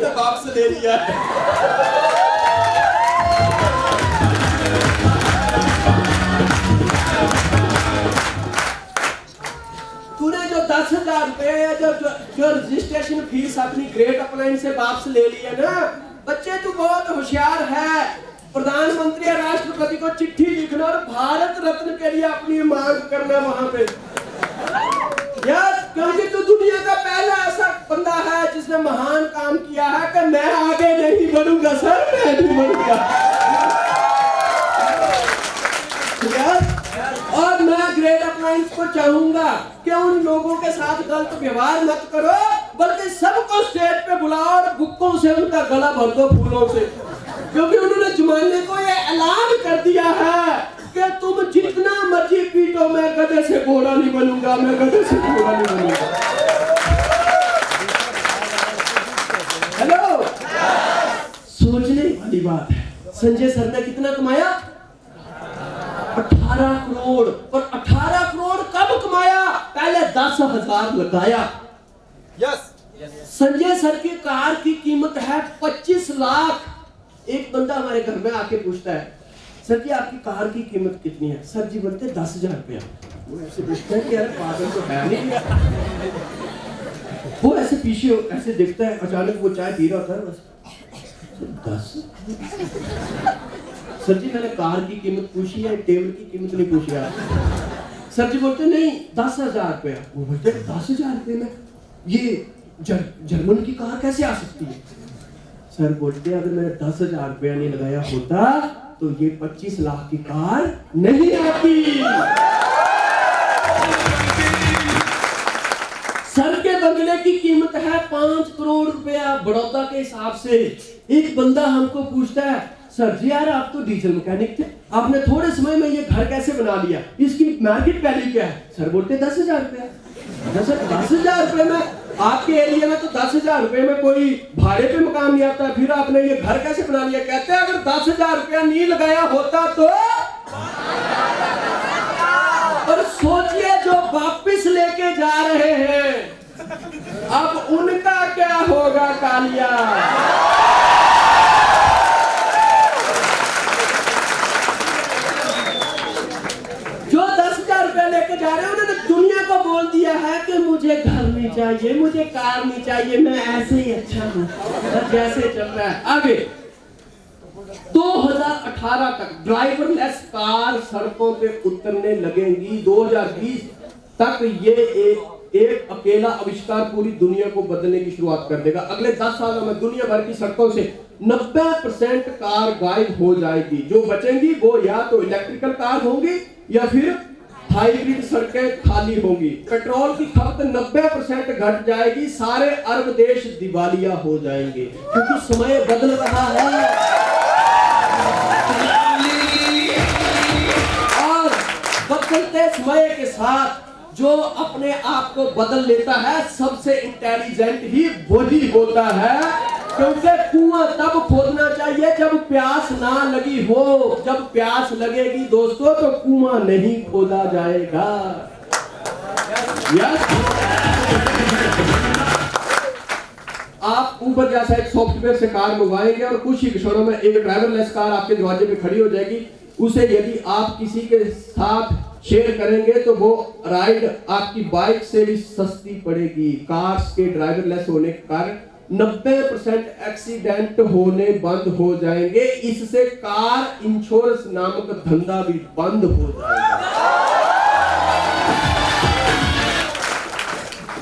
ने वापस ले लिया है। तूने जो 10,000 रुपए जो रजिस्ट्रेशन फीस अपनी ग्रेट अपलाइन से वापस ले ली है ना, बच्चे तू बहुत होशियार है। प्रधानमंत्री या राष्ट्रपति को चिट्ठी लिखना और भारत रत्न के लिए अपनी मांग करना वहां पे यार, क्योंकि तू दुनिया का पहला ऐसा बंदा है जिसने महान काम किया है कि मैं आगे नहीं बढ़ूंगा सर, मैं नहीं बढ़ूंगा यार। और मैं ग्रेट अपलाइंस को चाहूंगा कि उन लोगों के साथ गलत व्यवहार मत करो, बल्कि सबको स्टेज पे बुलाओ और बुक्कों से उनका गला भर दो फूलों से, क्योंकि उन्होंने जमाने को ये ऐलान कर दिया है कि तुम जितना मर्जी पीटो, मैं गधे से घोड़ा नहीं बनूंगा, मैं गधे से घोड़ा नहीं बनूंगा। हेलो, सोचने वाली बात है। संजय सर ने कितना कमाया? 18 करोड़। और 18 करोड़ कब कमाया? पहले 10,000 लगाया। यस, संजय सर की कार की कीमत है 25 लाख। एक बंदा हमारे घर में आके पूछता है, सर जी आपकी कार की कीमत कितनी है? सर जी बोलते 10,000 रुपया। वो ऐसे पूछता है कि यार पागल तो है नहीं। वो ऐसे पीछे ऐसे देखता है, अचानक वो चाय पी रहा होता है, बस 10। सर जी मैंने कार की कीमत पूछी है, टेबल की कीमत नहीं पूछी है। सर जी बोलते नहीं 10,000 रुपया। वो बोलते 10,000 रुपये में ये जर्मन की कार कैसे आ सकती है? सर बोलते अगर मैंने 10,000 रुपया नहीं लगाया होता तो ये 25 लाख की कार नहीं आती। सर के बंगले की कीमत है 5 करोड़ रुपया बड़ौदा के हिसाब से। एक बंदा हमको पूछता है, सर जी यार आप तो डीजल मैकेनिक थे, आपने थोड़े समय में ये घर कैसे बना लिया, इसकी मार्केट वैल्यू क्या है? सर बोलते 10,000 रुपया। सर 10,000 रुपये में आपके एरिया में तो 10,000 रुपये में कोई भाड़े पे मकान नहीं आता, फिर आपने ये घर कैसे बना लिया? कहते हैं अगर 10,000 रुपया नहीं लगाया होता तो। और सोचिए जो वापिस लेके जा रहे हैं अब उनका क्या होगा कालिया। जो 10,000 रुपया लेके जा रहे हैं उन्होंने दुनिया को बोल दिया है कि मुझे घर नहीं चाहिए, मुझे कार नहीं चाहिए, मैं ऐसे ही अच्छा हूँ जैसे चल रहा है। आगे 2018 तक ड्राइवरलेस कार सड़कों पे उतरने लगेंगी। 2020 तक ये एक अकेला आविष्कार पूरी दुनिया को बदलने की शुरुआत कर देगा। अगले 10 सालों में दुनिया भर की सड़कों से 90% कार गायब हो जाएगी। जो बचेंगी वो या तो इलेक्ट्रिकल कार होंगी या फिर हाइब्रिड सड़कें खाली होंगी। पेट्रोल की खपत 90% घट जाएगी। सारे अरब देश दिवालिया हो जाएंगे क्योंकि समय बदल रहा है। और बदलते समय के साथ जो अपने आप को बदल लेता है सबसे इंटेलिजेंट ही वही होता है, क्योंकि कुआं तब खोदना चाहिए जब प्यास ना लगी हो। जब प्यास लगेगी दोस्तों तो कुआं नहीं खोदा जाएगा। आप ऊबर जैसा एक सॉफ्टवेयर से कार मंगवाएंगे और कुछ ही क्षणों में एक ड्राइवरलेस कार आपके दरवाजे पे खड़ी हो जाएगी। उसे यदि आप किसी के साथ शेयर करेंगे तो वो राइड आपकी बाइक से भी सस्ती पड़ेगी। कार्स के ड्राइवरलेस होने के कारण 90% एक्सीडेंट होने बंद हो जाएंगे। इससे कार इंश्योरेंस नामक धंधा भी बंद हो जाएगा।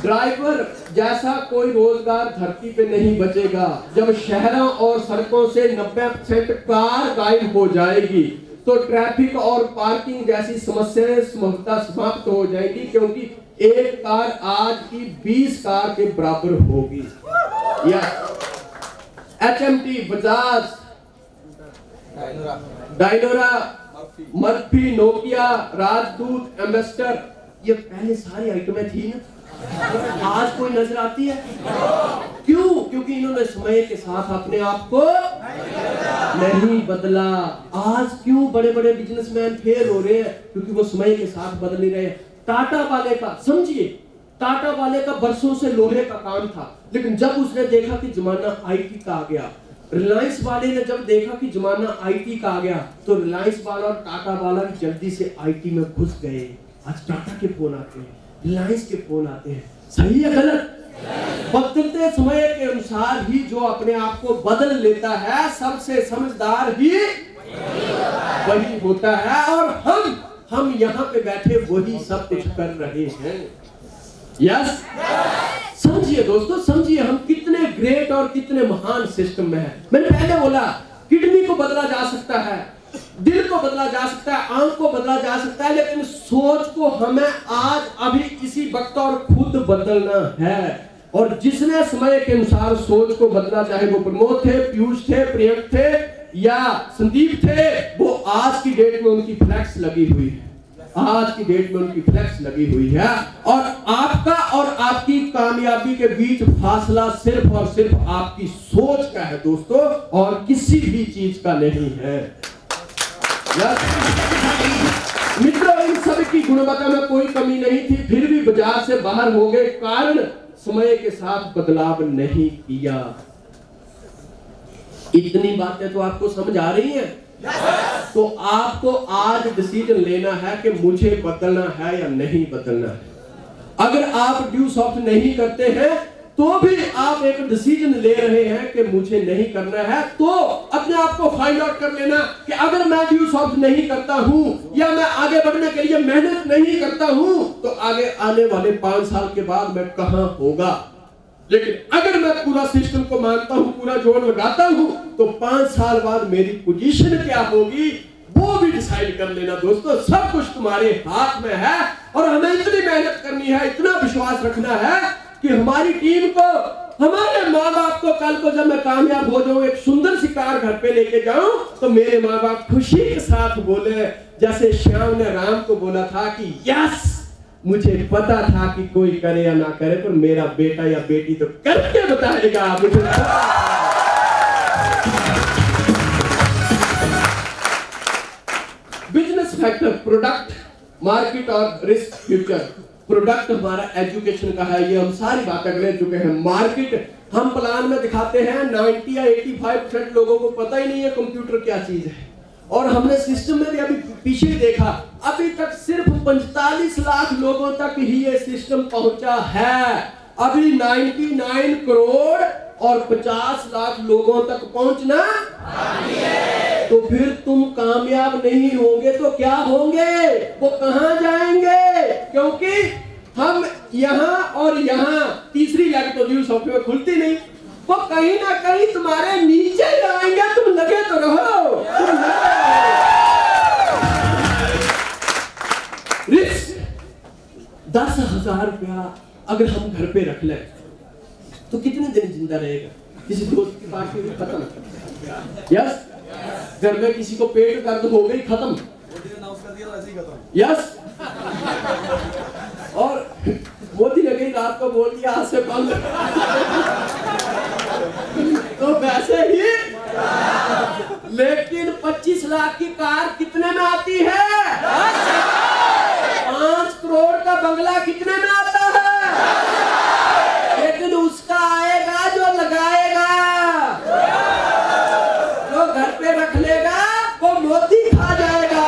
ड्राइवर जैसा कोई रोजगार धरती पे नहीं बचेगा। जब शहरों और सड़कों से 90% कार गायब हो जाएगी तो ट्रैफिक और पार्किंग जैसी समस्याएं समाप्त हो जाएगी, क्योंकि एक कार आज की 20 कार के बराबर होगी। HMT, Bajaj, Dyanora, Murphy, Nokia, राजदूत, एम्बेसडर, ये पहले सारी आइटमें थी ना, आज कोई नजर आती है? क्यों? क्योंकि इन्होंने समय के साथ अपने आप को नहीं बदला। आज क्यों बड़े बड़े बिजनेसमैन फेल हो रहे हैं? क्योंकि वो समय के साथ बदल नहीं रहे। टाटा वाले का समझिए, टाटा वाले का बरसों से लोहे का काम था, लेकिन जब उसने देखा कि जमाना आईटी का आ गया, रिलायंस वाले ने जब देखा कि जमाना आईटी का आ गया, तो रिलायंस वाला और टाटा वाला जल्दी से आईटी में घुस गए। आज टाटा के फोन आते हैं, रिलायंस के फोन आते हैं। सही है गलत? बदलते समय के अनुसार ही जो अपने आप को बदल लेता है, सबसे समझदार ही वही होता है। और हम यहाँ पे बैठे वही सब कुछ कर रहे हैं। यस, समझिए दोस्तों, समझिए हम कितने ग्रेट और कितने महान सिस्टम में हैं। मैंने पहले बोला किडनी को बदला जा सकता है, दिल को बदला जा सकता है, आंख को बदला जा सकता है, लेकिन सोच को हमें आज अभी इसी वक्त और खुद बदलना है। और जिसने समय के अनुसार सोच को बदला, चाहे वो प्रमोद थे, पीयूष थे, प्रियंक थे या संदीप थे, वो आज की डेट में उनकी फ्लैक्स लगी हुई है। आज की डेट में उनकी फ्लैक्स लगी हुई है। और आपका और आपकी कामयाबी के बीच फासला सिर्फ और सिर्फ आपकी सोच का है दोस्तों, और किसी भी चीज का नहीं है। मित्रों, इन सब की गुणवत्ता में कोई कमी नहीं थी, फिर भी बाजार से बाहर हो गए, कारण समय के साथ बदलाव नहीं किया। इतनी बातें तो आपको समझ आ रही हैं? तो आपको आज डिसीजन लेना है कि मुझे बदलना है या नहीं बदलना है। अगर आप ड्यू सॉफ्ट नहीं करते हैं तो भी आप एक डिसीजन ले रहे हैं कि मुझे नहीं करना है, तो अपने आप को फाइंड आउट कर लेना कि अगर मैं ड्यू सॉफ्ट नहीं करता हूं या मैं आगे बढ़ने के लिए मेहनत नहीं करता हूं, तो आगे आने वाले 5 साल के बाद मैं कहां होगा। लेकिन अगर मैं पूरा सिस्टम को मानता हूं, पूरा जोर लगाता हूं, तो 5 साल बाद मेरी पोजीशन क्या होगी वो भी डिसाइड कर लेना दोस्तों। सब कुछ तुम्हारे हाथ में है, और हमें इतनी मेहनत करनी है, इतना विश्वास रखना है कि हमारी टीम को, हमारे माँ बाप को कल को जब मैं कामयाब हो जाऊं, एक सुंदर सी कार घर पे लेके जाऊं, तो मेरे माँ बाप खुशी के साथ बोले, जैसे श्याम ने राम को बोला था कि यस, मुझे पता था कि कोई करे या ना करे, पर मेरा बेटा या बेटी तो करके बताएगा। मुझे बिजनेस फैक्टर, प्रोडक्ट, मार्केट और रिस्क फ्यूचर। प्रोडक्ट हमारा एजुकेशन का है, ये हम सारी बातें कर चुके हैं। मार्केट हम प्लान में दिखाते हैं, 90 या 85% लोगों को पता ही नहीं है कंप्यूटर क्या चीज है। और हमने सिस्टम में भी अभी पीछे देखा, अभी तक सिर्फ 45 लाख लोगों तक ही ये सिस्टम पहुंचा है। अभी 99 करोड़ और 50 लाख लोगों तक पहुंचना तो फिर तुम कामयाब नहीं होंगे तो क्या होंगे, वो कहां जाएंगे? क्योंकि हम यहां और यहां, तीसरी लेग तो न्यू सॉफ्टवेयर खुलती नहीं, वो कहीं ना कहीं तुम्हारे नीचे आएंगे। तुम लगे तो रहो, तुम लगे। रिस्क 10,000 रुपया अगर हम घर पे रख लें तो कितने दिन जिंदा रहेगा? किसी दोस्त की पार्टी में खत्म, यस। घर में किसी को पेट दर्द हो गई, खत्म, यस। और मोदी ने कहीं रात को बोल दिया आज से बंद, तो वैसे ही। लेकिन 25 लाख की कार कितने में आती है? 5 करोड़ का बंगला कितने में आता है? लेकिन उसका आएगा जो लगाएगा, जो घर पे रख लेगा वो मोती खा जाएगा।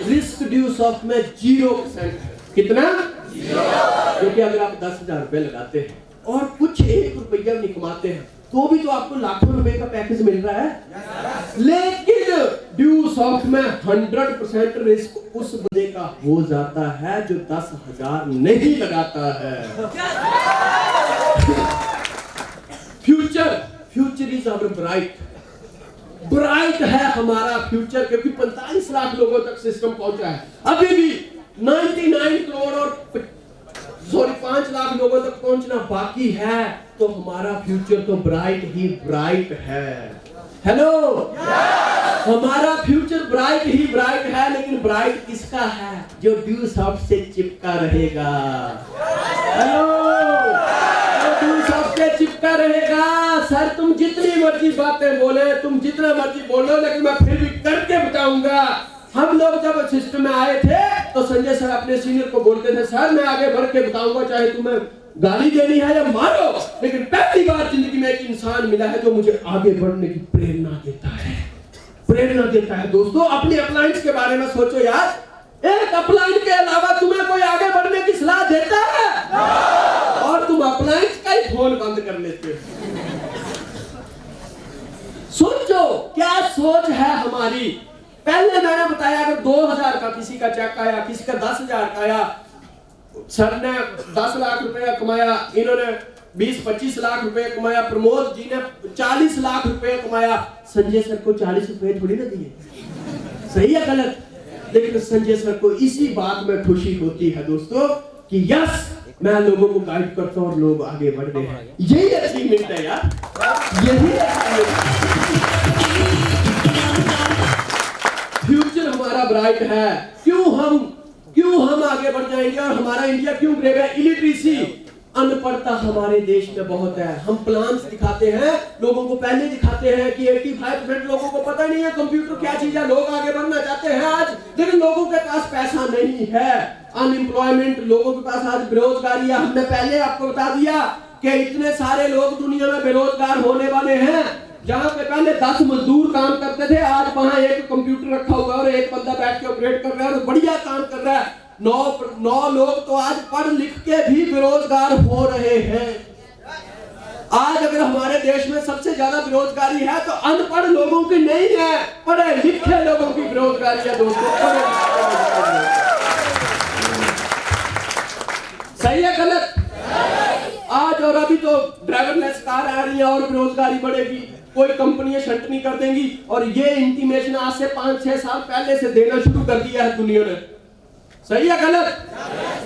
रिस्क ड्यू सॉफ्ट में 0% है। कितना? 0। क्योंकि अगर आप 10,000 रुपए लगाते हैं और कुछ 1 रुपया नहीं कमाते हैं, तो भी तो आपको लाखों रुपए का पैकेज मिल रहा है। लेकिन ड्यू सॉफ्ट में 100% रिस्क उस बंदे का हो जाता है जो 10,000 नहीं लगाता है। फ्यूचर इज आवर ब्राइट है हमारा फ्यूचर, क्योंकि 45 लाख लोगों तक सिस्टम पहुंचा है। अभी भी 99 करोड़ और 5 लाख लोगों तक पहुंचना बाकी है, तो हमारा फ्यूचर तो ब्राइट ही ब्राइट है। हेलो, हमारा फ्यूचर ब्राइट ही ब्राइट है, लेकिन ब्राइट किसका है? जो ड्यू सॉफ्ट से चिपका रहेगा। हेलो, जो ड्यू सॉफ्ट से चिपका रहेगा। सर तुम जितनी मर्जी बातें बोले, तुम जितना मर्जी बोलो, लेकिन मैं फिर भी करके बताऊंगा। हम लोग जब सिस्टम में आए थे तो संजय सर अपने सीनियर को बोलते थे, सर मैं आगे बढ़ के बताऊंगा, चाहे तुम्हें गाली देनी है या मारो, लेकिन पहली बार जिंदगी में एक इंसान मिला है जो मुझे आगे बढ़ने की प्रेरणा देता है, प्रेरणा देता है। दोस्तों अपनी अप्लायंस के बारे में सोचो यार, एक अप्लायंस के अलावा तुम्हें कोई आगे बढ़ने की सलाह देता है? और तुम अप्लायंस का ही फोन बंद कर लेते हो। सोचो क्या सोच है हमारी। पहले मैंने बताया अगर 2000 का किसी का चेक आया, किसी का 10,000 का आया, सर ने 10 लाख रुपया कमाया, इन्होंने 20-25 लाख रुपए कमाया, प्रमोद जी ने 40 लाख रुपए कमाया, संजय सर को 40 रुपए थोड़ी ना दिए, सही है गलत? लेकिन संजय सर को इसी बात में खुशी होती है दोस्तों कि यस मैं लोगों को गाइड करता हूं और लोग आगे बढ़ रहे हैं। यही अचीवमेंट है यार, यही फ्यूचर हमारा ब्राइट है। क्यों हम आगे बढ़ जाएंगे और हमारा इंडिया क्यों ग्रेव है? इलिटरेसी, अनपढ़ता हमारे देश में बहुत है। हम प्लान्स दिखाते हैं, लोगों को पहले दिखाते हैं कि 85% लोगों को पता नहीं है कंप्यूटर क्या चीज है। लोग आगे बढ़ना चाहते हैं आज, लेकिन लोगों के पास पैसा नहीं है। अनएम्प्लॉयमेंट, लोगों के पास आज बेरोजगारी है। हमने पहले आपको बता दिया कि इतने सारे लोग दुनिया में बेरोजगार होने वाले हैं। जहां पे पहले 10 मजदूर काम करते थे, आज वहां एक कंप्यूटर रखा हुआ और एक बंदा बैठ के ऑपरेट कर रहा है और बढ़िया काम कर रहा है। 9 लोग तो आज पढ़ लिख के भी बेरोजगार हो रहे हैं। आज अगर हमारे देश में सबसे ज्यादा बेरोजगारी है तो अनपढ़ लोगों की नहीं है, पढ़े लिखे लोगों की बेरोजगारी है दोस्तों। सही है गलत? आज और अभी तो ड्राइवरलेस कार आ रही है और बेरोजगारी बढ़ेगी। कोई कंपनियां शट नहीं कर देंगी, और ये इंटीमेशन आज से 5-6 साल पहले से देना शुरू कर दिया है दुनिया ने। सही है गलत?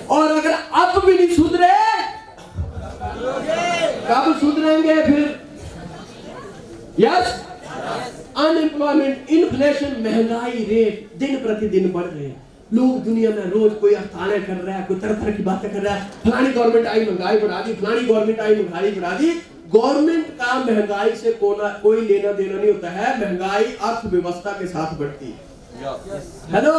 और अगर अब भी नहीं सुधरे, कब सुधरेंगे फिर? यस, अनएम्प्लॉयमेंट, इन्फ्लेशन, महंगाई रेट दिन प्रतिदिन बढ़ रहे हैं। लोग दुनिया में रोज कोई हड़तालें कर रहा है, कोई तरह तरह की बातें कर रहा है। फलानी गवर्नमेंट आई महंगाई बढ़ा दी, फलानी गवर्नमेंट आई महंगाई बढ़ा दी। गवर्नमेंट का महंगाई से कोई लेना देना नहीं होता है। महंगाई अर्थव्यवस्था के साथ बढ़ती है। हेलो,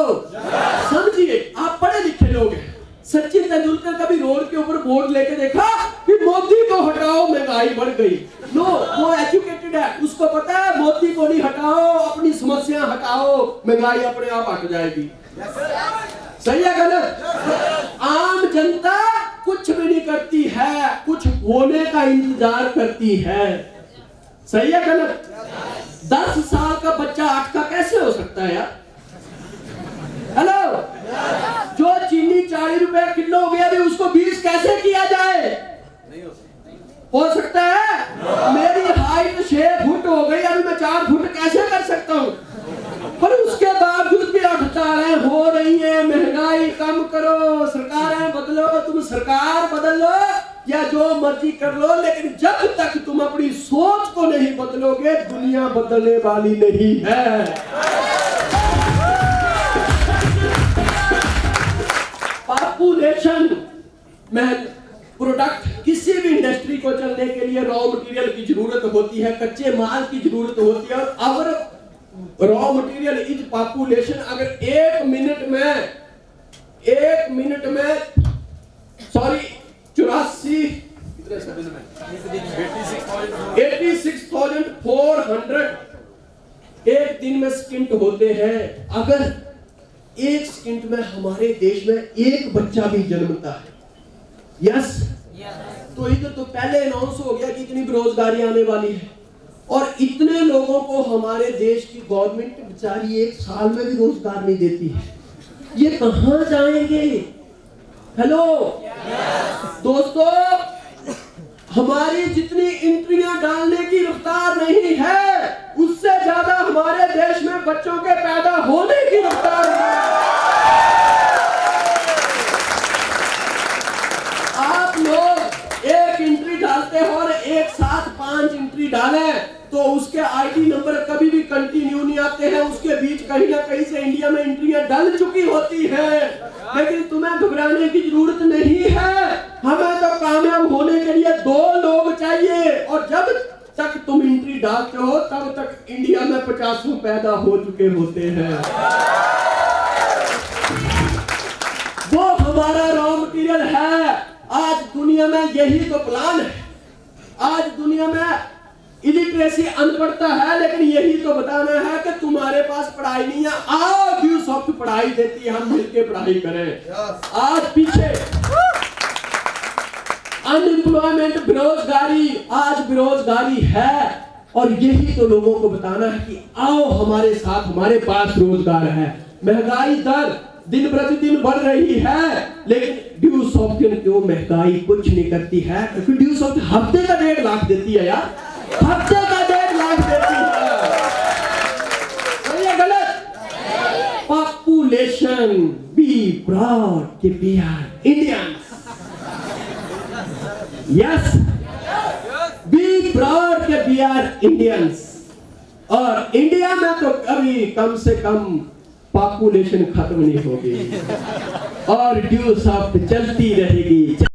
समझिए, आप पढ़े लिखे लोग हैं। सचिन तेंदुलकर कभी रोड के ऊपर बोर्ड लेके देखा कि मोदी को हटाओ महंगाई बढ़ गई? नो, वो एजुकेटेड है, उसको पता है मोदी को नहीं हटाओ, अपनी समस्या हटाओ, महंगाई अपने आप हट जाएगी। सही है गलत? आम जनता कुछ भी नहीं करती है, कुछ होने का इंतजार करती है। सही है गलत? 10 साल का बच्चा 8 का कैसे हो सकता है यार? हेलो, जो चीनी 40 रुपए किलो हो गया, भी उसको 20 कैसे किया जाए? हो सकता है? मेरी हाइट 6 फुट हो गई, अभी मैं 4 फुट कैसे कर सकता हूँ? पर उसके बावजूद भी हड़तालें हो रही है। महंगाई कम करो, सरकारें बदलो, तुम सरकार बदल लो या जो मर्जी कर लो, लेकिन जब तक तुम अपनी सोच को नहीं बदलोगे, दुनिया बदलने वाली नहीं है। पॉपुलेशन में प्रोडक्ट, किसी भी इंडस्ट्री को चलने के लिए रॉ मटेरियल की जरूरत होती है, कच्चे माल की जरूरत होती है। और रॉ मटेरियल इज पॉपुलेशन। अगर 1 मिनट में 86,400 एक दिन में स्किंट होते हैं। अगर एक स्किंट में हमारे देश में एक बच्चा भी जन्मता है, यस, तो इधर तो पहले अनाउंस हो गया कि इतनी बेरोजगारी आने वाली है। और इतने लोगों को हमारे देश की गवर्नमेंट बेचारी 1 साल में भी रोजगार नहीं देती है। ये कहां जाएंगे? हेलो दोस्तों, हमारी जितनी एंट्रियां डालने की रफ्तार नहीं है, उससे ज्यादा हमारे देश में बच्चों के पैदा होने की रफ्तार है। आप लोग एक एंट्री डालते हो और एक साथ 5 एंट्री डालें तो उसके आईडी नंबर कभी भी कंटिन्यू नहीं आते हैं। उसके बीच कहीं ना कहीं से इंडिया में एंट्रियां डल चुकी होती है। लेकिन तुम्हें घबराने की जरूरत नहीं है। हमें तो कामयाब होने के लिए 2 लोग चाहिए, और जब तक तुम एंट्री डालते हो तब तक इंडिया में 50 पैदा हो चुके होते हैं। हमारा रॉ मटेरियल है। आज दुनिया में यही तो प्लान है। आज दुनिया में इलिटरेसी अनपढ़ता है, लेकिन यही तो बताना है कि तुम्हारे पास पढ़ाई नहीं है, आओ ड्यूसॉफ्ट पढ़ाई देती है, हम मिलके पढ़ाई करें। आज पीछे अनएम्प्लॉयमेंट, बेरोजगारी, आज बेरोजगारी है, और यही तो लोगों को बताना है कि आओ हमारे साथ, हमारे पास रोजगार है। महंगाई दर दिन प्रतिदिन बढ़ रही है, लेकिन ड्यूसॉफ्ट क्यों महंगाई कुछ नहीं करती है? क्योंकि ड्यूसॉफ्ट हफ्ते का 1.5 लाख देती है यार, हफ्ते का 1.5 लाख देती है। तो ये गलत। पॉपुलेशन बी प्राउड कि we are Indians. Yes, be proud कि वी आर इंडियंस। और इंडिया में तो कभी कम से कम पॉपुलेशन खत्म नहीं होगी और ड्यूसॉफ्ट चलती रहेगी।